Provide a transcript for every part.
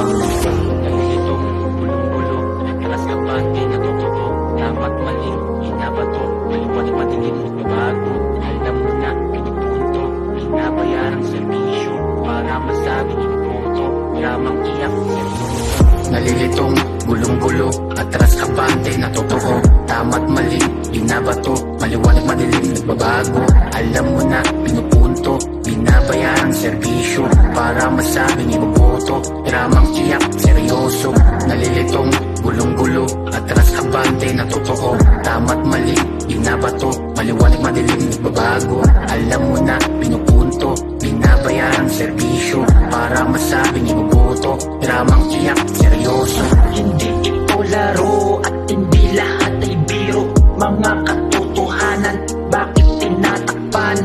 Nalilitong bulong-bulo, alas kabante na totoo, tama't maling, inabato, maliwanag madilim, nagbabago. Alam mo na, pinupunto, binabayarang serbisyo, para masabi inupunto, dramang iyak, seryoso. Nalilitong bulong-bulo, atras kabante na totoo, tama't maling, binabato, maliwanag madilim, nagbabago. Alam mo na, pinupunto, binabayarang serbisyo, para masabing inuboto, dramang iyak, seryoso. Nalilitong bulong-gulo, atras kabante na totoo, tama't mali, binabato, maliwanag madilim, nagbabago. Alam mo na, pinupunto, binabayarang serbisyo, para masabing inuboto, dramang iyak, seryoso. Hindi ito laro at hindi lahat ay biro, mga katotohanan, bakit tinatakpan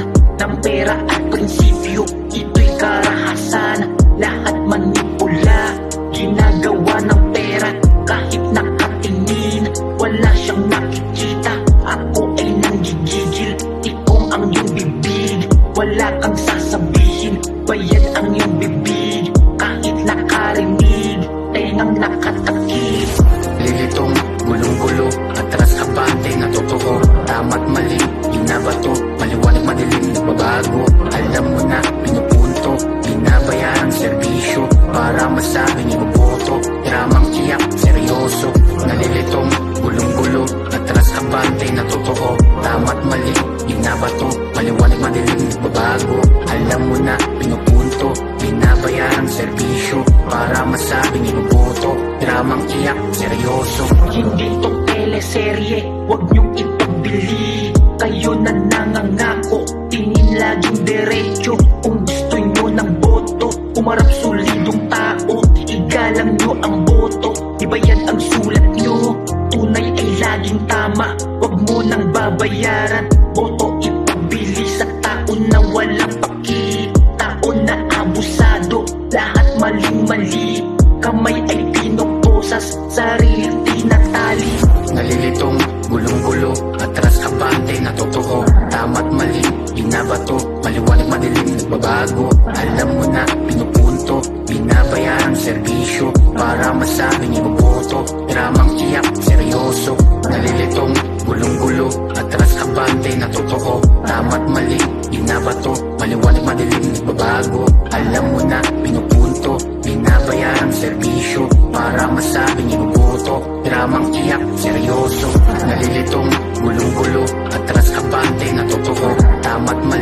ng pera at prinsipyo? Ito'y karahasan, lahat manipula, ginagawa ng pera. Kahit nakatingin, wala siyang nakikita. Ako ay nanggigigil, tikong ang iyong bibig, wala kang sasabihin, bayad ang iyong bibig. Kahit nakarinig, tengang nakatakip. Lilitong gulong-gulo, atras kabante na totoo, tama't mali, binabato, maliwanag madilim, nagbabago. Alam mo na, pinupunto, binabayarang serbisyo, para masabing inuboto, dramang iyak, seryoso. Nalilitong gulong-gulo, atras kabante na totoo, tama't mali, binabato, maliwanag madilim, nagbabago. Alam mo na, pinupunto, binabayarang serbisyo, para masabing inuboto, dramang iyak, seryoso. Hindi to teleserye, wag niyong ipagbili. Kayo na nangangako, tingin laging diretso. Kung gusto niyo ng boto, umarap solidong tao, igalang niyo ang boto, iba yan ang sulat niyo. Tunay ay laging tama, wag mo nang babayaran. Boto ipagbili sa tao na walang paki, tao na abusado, lahat maling-mali. Kamay ay pinoposas, sarili tinatali. Nalilitong gulong-gulo, atras kabante na totoo, tama't mali, binabato, maliwanag madilim, nagbabago. Alam mo na, pinupunto, binabayarang serbisyo, para masabing inuboto, dramang iyak, seryoso. Nalilitong gulong-gulo, atras kabante na totoo, tama't mali, binabato, maliwanag madilim, nagbabago. Alam mo na, pinupunto, binabayarang serbisyo, para masabing inuboto, dramang iyak, seryoso. Nalilitong gulong-gulo, atras kabante na totoo, tama't mali,